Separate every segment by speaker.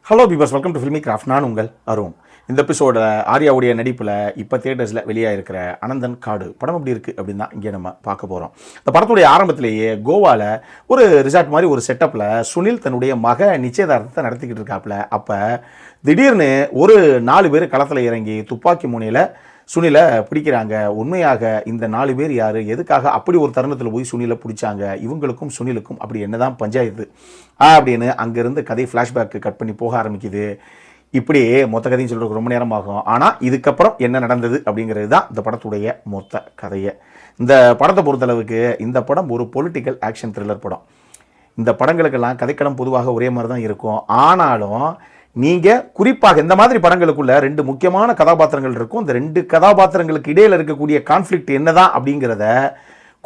Speaker 1: Hello பீபர்ஸ், welcome to filmi craft. நான் உங்கள் அருண். இந்த எபிசோட ஆர்யாவுடைய நடிப்பில் இப்போ தியேட்டர்ஸில் வெளியாக இருக்கிற அனந்தன் காடு படம் எப்படி இருக்குது அப்படின்னு தான் இங்கே நம்ம பார்க்க போகிறோம். இந்த படத்துடைய ஆரம்பத்திலேயே கோவாவில் ஒரு ரிசார்ட் மாதிரி ஒரு செட்டப்பில் சுனில் தன்னுடைய மக நிச்சயதார்த்தத்தை நடத்திக்கிட்டு இருக்காப்புல. அப்போ திடீர்னு ஒரு 4 பேர் களத்தில் இறங்கி துப்பாக்கி முனையில் சுனிலை பிடிக்கிறாங்க. உண்மையாக இந்த 4 பேர் யார், எதுக்காக அப்படி ஒரு தருணத்தில் போய் சுனிலை பிடிச்சாங்க, இவங்களுக்கும் சுனிலுக்கும் அப்படி என்னதான் பஞ்சாயத்து அப்படின்னு அங்கேருந்து கதை ஃப்ளாஷ்பேக்கு கட் பண்ணி போக ஆரம்பிக்குது. இப்படி மொத்த கதையும் சொல்கிறதுக்கு ரொம்ப நேரம் ஆகும். ஆனால் இதுக்கப்புறம் என்ன நடந்தது அப்படிங்கிறது தான் இந்த படத்துடைய மொத்த கதையை. இந்த படத்தை பொறுத்தளவுக்கு இந்த படம் ஒரு பொலிட்டிக்கல் ஆக்ஷன் த்ரில்லர் படம். இந்த படங்களுக்கெல்லாம் கதைக்களம் பொதுவாக ஒரே மாதிரி தான் இருக்கும். ஆனாலும் நீங்கள் குறிப்பாக இந்த மாதிரி படங்களுக்குள்ள 2 முக்கியமான கதாபாத்திரங்கள் இருக்கும். இந்த 2 கதாபாத்திரங்களுக்கு இடையில் இருக்கக்கூடிய கான்ஃப்ளிக்ட் என்னதான் அப்படிங்கிறத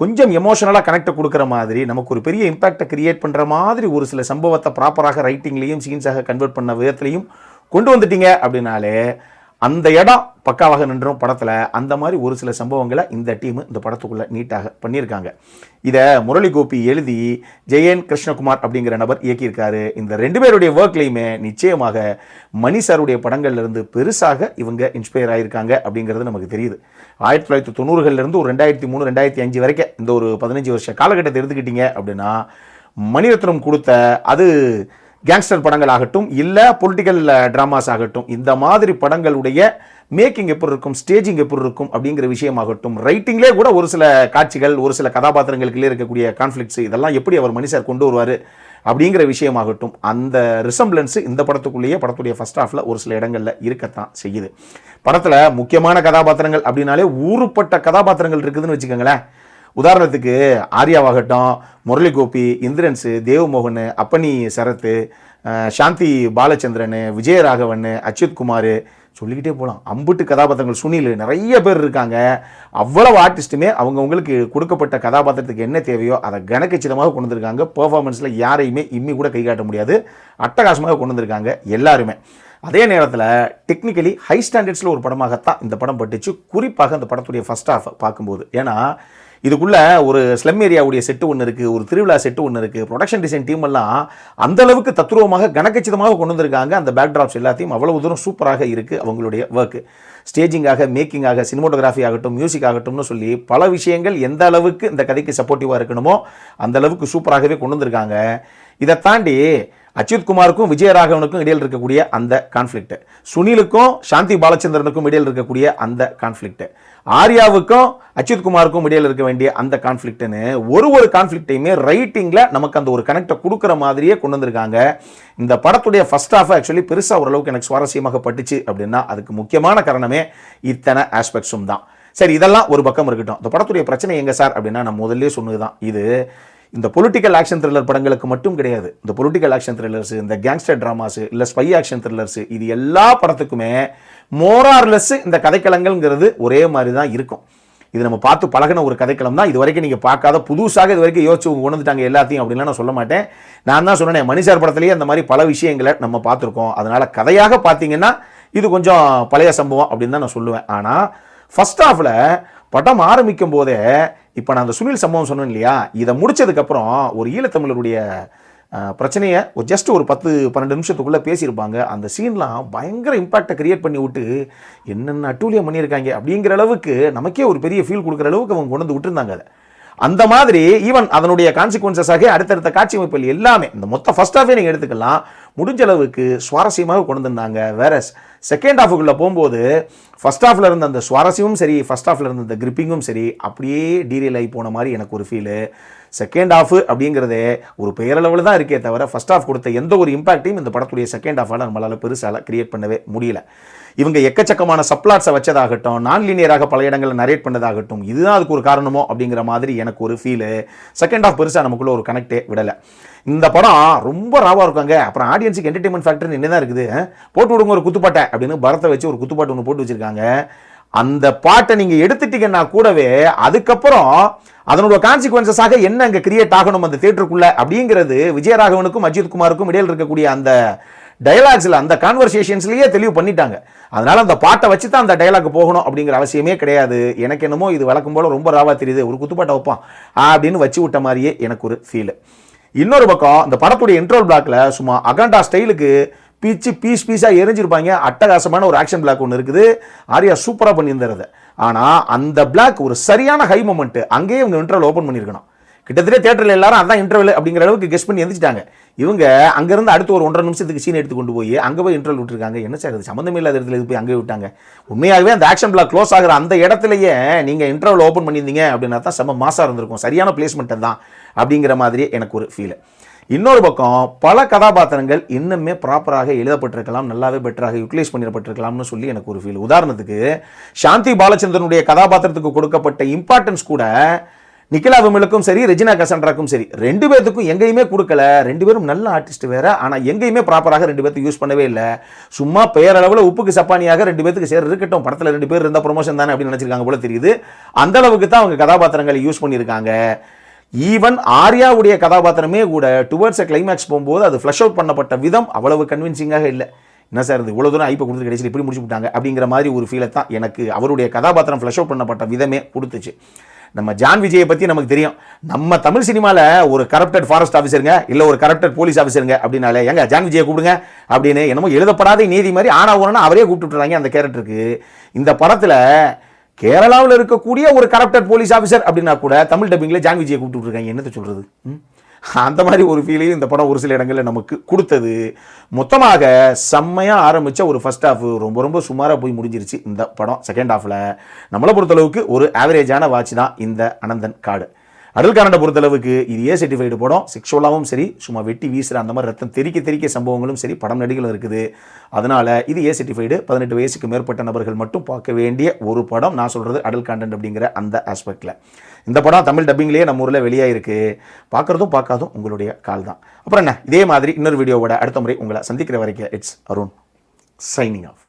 Speaker 1: கொஞ்சம் எமோஷனலாக கனெக்டை கொடுக்குற மாதிரி, நமக்கு ஒரு பெரிய இம்பாக்டை கிரியேட் பண்ணுற மாதிரி ஒரு சில சம்பவத்தை ப்ராப்பராக ரைட்டிங்லேயும் சீன்ஸாக கன்வெர்ட் பண்ண விதத்துலையும் கொண்டு வந்துட்டீங்க அப்படின்னாலே அந்த இடம் பக்காவாக நின்றோம் படத்தில். அந்த மாதிரி ஒரு சில சம்பவங்களை இந்த டீமு இந்த படத்துக்குள்ளே நீட்டாக பண்ணியிருக்காங்க. இதை முரளி கோபி எழுதி ஜெயன் கிருஷ்ணகுமார் அப்படிங்கிற நபர் இயக்கியிருக்காரு. இந்த 2 பேருடைய ஒர்க்லையுமே நிச்சயமாக மணி சாருடைய படங்கள்லேருந்து பெருசாக இவங்க இன்ஸ்பயர் ஆகியிருக்காங்க அப்படிங்கிறது நமக்கு தெரியுது. 1990களிலிருந்து ஒரு 2003 2005 வரைக்கும் இந்த ஒரு 15 வருஷ காலகட்டத்தை எடுத்துக்கிட்டீங்க அப்படின்னா மணிரத்னம் கொடுத்த அது கேங்ஸ்டர் படங்கள் ஆகட்டும், இல்லை பொலிட்டிக்கல் ட்ராமாஸ் ஆகட்டும், இந்த மாதிரி படங்களுடைய மேக்கிங் எப்படி இருக்கும், ஸ்டேஜிங் எப்படி இருக்கும் அப்படிங்கிற விஷயமாகட்டும், ரைட்டிங்லேயே கூட ஒரு சில காட்சிகள், ஒரு சில கதாபாத்திரங்களுக்குள்ளே இருக்கக்கூடிய கான்ஃப்ளிக்ட்ஸ், இதெல்லாம் எப்படி அவர் மணி சார் கொண்டு வருவார் அப்படிங்கிற விஷயமாகட்டும், அந்த ரிசம்பிளன்ஸு இந்த படத்துக்குள்ளேயே படத்துடைய ஃபர்ஸ்ட் ஹாஃபில் ஒரு சில இடங்களில் இருக்கத்தான் செய்யுது. படத்தில் முக்கியமான கதாபாத்திரங்கள் அப்படின்னாலே ஊருப்பட்ட கதாபாத்திரங்கள் இருக்குதுன்னு வச்சுக்கோங்களேன். உதாரணத்துக்கு ஆர்யாவாகட்டும், முரளி கோபி, இந்திரன்ஸு, தேவ்மோகன், அப்பனி சரத், சாந்தி பாலச்சந்திரன், விஜயராகவன், அச்சுத் குமார், சொல்லிக்கிட்டே போகலாம். அம்புட்டு கதாபாத்திரங்கள், சுனில், நிறைய பேர் இருக்காங்க. அவ்வளவு ஆர்டிஸ்ட்டுமே அவங்கவுங்களுக்கு கொடுக்கப்பட்ட கதாபாத்திரத்துக்கு என்ன தேவையோ அதை கனக்கச்சிதமாக கொண்டு வந்திருக்காங்க. பெர்ஃபார்மன்ஸில் யாரையுமே இம்மி கூட கை காட்ட முடியாது, அட்டகாசமாக கொண்டு வந்திருக்காங்க எல்லாருமே. அதே நேரத்தில் டெக்னிக்கலி ஹை ஸ்டாண்டர்ட்ஸில் ஒரு படமாகத்தான் இந்த படம் பட்டுச்சு, குறிப்பாக இந்த படத்துடைய ஃபர்ஸ்ட் ஹாஃப் பார்க்கும்போது. ஏன்னா இதுக்குள்ளே ஒரு ஸ்லம் ஏரியாவுடைய செட்டு ஒன்று இருக்குது, ஒரு திருவிழா செட்டு ஒன்று இருக்குது. ப்ரொடக்ஷன் டிசைன் டீம் எல்லாம் அந்த அளவுக்கு தத்ரூபமாக கனக்கச்சிதமாக கொண்டு வந்திருக்காங்க. அந்த பேக்ட்ராப்ஸ் எல்லாத்தையும் அவ்வளவு தூரம் சூப்பராக இருக்குது அவங்களுடைய ஒர்க்கு. ஸ்டேஜிங்காக, மேக்கிங்காக, சினிமோட்டோகிராஃபி ஆகட்டும், மியூசிக் ஆகட்டும்னு சொல்லி பல விஷயங்கள் எந்த அளவுக்கு இந்த கதைக்கு சப்போர்ட்டிவாக இருக்கணுமோ அந்த அளவுக்கு சூப்பராகவே கொண்டு வந்திருக்காங்க. இதை தாண்டி அச்சுத் குமாருக்கும் விஜயராகவனுக்கும் இடையில் இருக்கக்கூடிய அந்த கான்ஃப்ளிக்ட், சுனிலுக்கும் சாந்தி பாலச்சந்திரனுக்கும் இடையில் இருக்கக்கூடிய அந்த கான்ஃப்ளிக்ட், ஆர்யாவுக்கும் அச்சுத் குமாருக்கும் இடையில் இருக்க வேண்டிய அந்த கான்ஃப்ளிக்ட்னு ஒரு கான்ஃப்ளிக்டையுமே ரைட்டிங்கில் நமக்கு அந்த ஒரு கனெக்டை கொடுக்குற மாதிரியே கொண்டு வந்திருக்காங்க. இந்த படத்துடைய ஃபர்ஸ்ட் ஹாஃப் ஆக்சுவலி பெருசாக ஓரளவுக்கு எனக்கு சுவாரஸ்யமாக பட்டுச்சு அப்படின்னா அதுக்கு முக்கியமான காரணமே இத்தனை ஆஸ்பெக்ட்ஸும் தான். சரி, இதெல்லாம் ஒரு பக்கம் இருக்கட்டும். இந்த படத்துடைய பிரச்சனை எங்கே சார் அப்படின்னா, நான் முதல்ல சொன்னது தான், இது இந்த பொலிட்டிக்கல் ஆக்ஷன் த்ரில்லர் படங்களுக்கு மட்டும் கிடையாது. இந்த பொலிட்டிக்கல் ஆக்ஷன் த்ரில்லர்ஸ், இந்த கேங்ஸ்டர் ட்ராமாஸ், இல்லை ஸ்பை ஆக்ஷன் த்ரில்லர்ஸ், இது எல்லா படத்துக்குமே மோரார்லெஸ் இந்த கதைக்களங்கள்ங்கிறது ஒரே மாதிரி தான் இருக்கும். இது நம்ம பார்த்து பழகின ஒரு கதைக்களம் தான். இது வரைக்கும் நீங்கள் பார்க்காத புதுசாக இது வரைக்கும் யோசிச்சு கொண்டு வந்துட்டாங்க எல்லாத்தையும் அப்படின்லாம் நான் சொல்ல மாட்டேன். நான் தான் சொன்னேன், மணிசார் படத்துலேயே அந்த மாதிரி பல விஷயங்களை நம்ம பார்த்துருக்கோம். அதனால் கதையாக பார்த்தீங்கன்னா இது கொஞ்சம் பழைய சம்பவம் அப்படின்னு தான் நான் சொல்லுவேன். ஆனால் ஃபர்ஸ்ட் ஹாஃபில் படம் ஆரம்பிக்கும் போதே இப்போ நான் அந்த சுனில் சம்பவம் சொன்னேன் இல்லையா, இதை முடிச்சதுக்கப்புறம் ஒரு ஈழத்தமிழருடைய பிரச்சனையை ஜஸ்ட் ஒரு 10-12 நிமிஷத்துக்குள்ளே பேசியிருப்பாங்க. அந்த சீன்லாம் பயங்கர இம்பாக்டை கிரியேட் பண்ணி விட்டு என்னென்ன அட்டூழியம் பண்ணியிருக்காங்க அப்படிங்கிற அளவுக்கு நமக்கே ஒரு பெரிய ஃபீல் கொடுக்குற அளவுக்கு அவங்க கொண்டு வந்து விட்டுருந்தாங்க. அதை அந்த மாதிரி ஈவன் அதனுடைய கான்சிக்வன்சஸாக அடுத்தடுத்த காட்சி அமைப்புகள் எல்லாமே இந்த மொத்த ஃபர்ஸ்ட் ஹாஃபே நீங்கள் எடுத்துக்கலாம், முடிஞ்ச அளவுக்கு சுவாரஸ்யமாக கொண்டு வந்திருந்தாங்க. வேற செகண்ட் ஹாஃபுக்குள்ளே போகும்போது ஃபர்ஸ்ட் ஹாஃபில் இருந்த அந்த சுவாரஸ்யமும் சரி, ஃபர்ஸ்ட் ஹாஃபில் இருந்த அந்த கிரிப்பிங்கும் சரி, அப்படியே டீரியல் ஆகி போன மாதிரி எனக்கு ஒரு ஃபீலு. செகண்ட் ஹாஃப் அப்படிங்கிறதே ஒரு பெயரளவில் தான் இருக்கே தவிர ஃபர்ஸ்ட் ஹாஃப் கொடுத்த எந்த ஒரு இம்பாக்டையும் இந்த படத்துடைய செகண்ட் ஹாஃபால் நம்மளால் பெருசாக கிரியேட் பண்ணவே முடியல. இவங்க எக்கச்சக்கமான சப்ளாட்ஸை வச்சதாகட்டும், நான் லீனியராக பல இடங்களில் நரேட் பண்ணதாகட்டும், இதுதான் அதுக்கு ஒரு காரணமோ அப்படிங்கிற மாதிரி எனக்கு ஒரு ஃபீலு. செகண்ட் ஹாஃப் பெருசாக நமக்குள்ள ஒரு கனெக்டே விடலை. இந்த படம் ரொம்ப ராவாக இருக்காங்க. அப்புறம் ஆடியன்ஸுக்கு என்டர்டைன்மெண்ட் ஃபேக்டர் என்ன தான் இருக்குது, போட்டு விடுங்க ஒரு குத்துப்பாட்டை அப்படின்னு பரத்தை வச்சு ஒரு குத்துப்பாட்டு ஒன்று போட்டு வச்சிருக்காங்க. அந்த பாட்டை நீங்கள் எடுத்துட்டீங்கன்னா கூடவே அதுக்கப்புறம் அதனோட கான்சிக்வன்சஸாக என்ன அங்கே கிரியேட் ஆகணும் அந்த தியேட்டருக்குள்ள அப்படிங்கிறது விஜயராகவனுக்கும் அஜித் குமாருக்கும் இடையில் இருக்கக்கூடிய அந்த டயலாக்ஸில், அந்த கான்வர்சேஷன்ஸ்லேயே தெளிவு பண்ணிட்டாங்க. அதனால் அந்த பாட்டை வச்சு தான் அந்த டயலாக் போகணும் அப்படிங்கிற அவசியமே கிடையாது. எனக்கு என்னமோ இது வழக்கம் போல் ரொம்ப ராவாக தெரியுது, ஒரு குத்துப்பாட்டை வைப்பான் அப்படின்னு வச்சு விட்ட மாதிரியே எனக்கு ஒரு ஃபீல். இன்னொரு பக்கம் இந்த படத்துடைய இன்ட்ரோல் பிளாக்ல சும்மா அகண்டா ஸ்டைலுக்கு பீச்சு பீஸாக எரிஞ்சிருப்பாங்க. அட்டகாசமான ஒரு ஆக்ஷன் பிளாக் ஒன்று இருக்குது, ஆர்யா சூப்பராக பண்ணியிருந்தது. ஆனால் அந்த பிளாக் ஒரு சரியான ஹை மொமெண்ட், அங்கேயே இவங்க இன்டர்வல் ஓப்பன் பண்ணியிருக்கணும். கிட்டத்தட்ட தியேட்டரில் எல்லாரும் அதான் இன்டர்வல் அப்படிங்கிற அளவுக்கு கெஸ் பண்ணி எந்திரிச்சிட்டாங்க. இவங்க அங்கேருந்து அடுத்து ஒரு 1.5 நிமிஷத்துக்கு சீன் எடுத்து கொண்டு போய் அங்கே போய் இன்டர்வல் விட்டுருக்காங்க. என்ன சார் அது சம்மந்தமே இல்லாத இடத்துல இது போய் அங்கே விட்டாங்க. உண்மையாகவே அந்த ஆக்ஷன் பிளாக் க்ளோஸ் ஆகிற அந்த இடத்துலையே நீங்கள் இன்டர்வல் ஓப்பன் பண்ணியிருந்தீங்க அப்படின்னா தான் செம்ம மாசாக இருந்திருக்கும். சரியான பிளேஸ்மெண்ட் தான் அப்படிங்கிற மாதிரி எனக்கு ஒரு ஃபீல். இன்னொரு பக்கம் பல கதாபாத்திரங்கள் இன்னுமே ப்ராப்பராக எழுதப்பட்டிருக்கலாம், நல்லாவே பெட்டராக யூட்டிலைஸ் பண்ணிடப்பட்டிருக்கலாம்னு சொல்லி எனக்கு ஒரு ஃபீல். உதாரணத்துக்கு சாந்தி பாலச்சந்திரனுடைய கதாபாத்திரத்துக்கு கொடுக்கப்பட்ட இம்பார்ட்டன்ஸ் கூட நிக்கிலா விமலுக்கும் சரி, ரெஜினா கசாண்ட்ராக்கும் சரி, 2 பேத்துக்கும் எங்கேயுமே கொடுக்கல. 2 பேரும் நல்ல ஆர்டிஸ்ட் வேற, ஆனால் எங்கேயுமே ப்ராப்பராக 2 பேர்த்து யூஸ் பண்ணவே இல்லை. சும்மா பெயரளவில் உப்புக்கு சப்பானியாக 2 பேத்துக்கு சேர் இருக்கட்டும், படத்தில் 2 பேர் இருந்தால் ப்ரொமோஷன் தானே அப்படின்னு நினச்சிருக்காங்க போல தெரியுது. அந்த அளவுக்கு தான் அவங்க கதாபாத்திரங்களை யூஸ் பண்ணியிருக்காங்க. ஈவன் ஆர்யாவுடைய கதாபாத்திரமே கூட டுவர்ட்ஸ் கிளைமேக்ஸ் போகும்போது அது ஃப்ளஷ் அவுட் பண்ணப்பட்ட விதம் அவ்வளவு கன்வின்சிங்காக இல்லை. என்ன சார் இது இவ்வளோ தூரம் ஐப்பை கொடுத்து கடைசியில் இப்படி முடிச்சு விட்டாங்க அப்படிங்கிற மாதிரி ஒரு ஃபீலை தான் எனக்கு அவருடைய கதாபாத்திரம் ஃப்ளஷ் அவுட் பண்ணப்பட்ட விதமே கொடுத்துச்சு. நம்ம ஜான் விஜயை பற்றி நமக்கு தெரியும். நம்ம தமிழ் சினிமாவில் ஒரு கரப்டட் ஃபாரஸ்ட் ஆஃபீஸருங்க, இல்லை ஒரு கரப்டட் போலீஸ் ஆஃபீஸருங்க அப்படின்னாலே எங்க ஜான் விஜயை கூப்பிடுங்க அப்படின்னு என்னமோ எழுதப்படாத நீதி மாதிரி ஆனா ஒன்னா அவரே கூப்பிட்டுறாங்க அந்த கேரக்டருக்கு. இந்த படத்தில் கேரளாவில் இருக்கக்கூடிய ஒரு கரப்டட் போலீஸ் ஆஃபீஸர் அப்படின்னா கூட தமிழ் டப்பிங்கில் ஜான் விஜயை கூப்பிட்டு இருக்காங்க. என்னத்தை சொல்றது? அந்த மாதிரி ஒரு ஃபீலையும் இந்த படம் ஒரு சில இடங்களில் நமக்கு கொடுத்தது. மொத்தமாக செம்மையாக ஆரம்பித்த ஒரு ஃபர்ஸ்ட் ஹாஃப் ரொம்ப சுமாராக போய் முடிஞ்சிருச்சு. இந்த படம் செகண்ட் ஹாஃபில் நம்மளை பொறுத்தளவுக்கு ஒரு ஆவரேஜான வாட்ச் தான் இந்த அனந்தன் காடு. அடல்காரனை பொறுத்தளவுக்கு இது ஏ சர்டிஃபைடு படம். செக்ஷுவலாகவும் சரி, சும்மா வெட்டி வீசுகிற அந்த மாதிரி ரத்தம் தெறிக்க சம்பவங்களும் சரி, படம் நடிகளும் இருக்குது. அதனால் இது ஏ சர்டிஃபைடு. 18 வயசுக்கு மேற்பட்ட நபர்கள் மட்டும் பார்க்க வேண்டிய ஒரு படம். நான் சொல்கிறது அடல்ட் கான்டென்ட் அப்படிங்கிற அந்த ஆஸ்பெக்டில். இந்த படம் தமிழ் டப்பிங்லேயே நம்ம ஊரில் வெளியாகிருக்கு. பார்க்குறதும் பார்க்காதும் உங்களுடைய கால் தான். அப்புறம் என்ன, இதே மாதிரி இன்னொரு வீடியோவோட அடுத்த முறை உங்களை சந்திக்கிற வரைக்கும் இட்ஸ் அருண் சைனிங் ஆஃப்.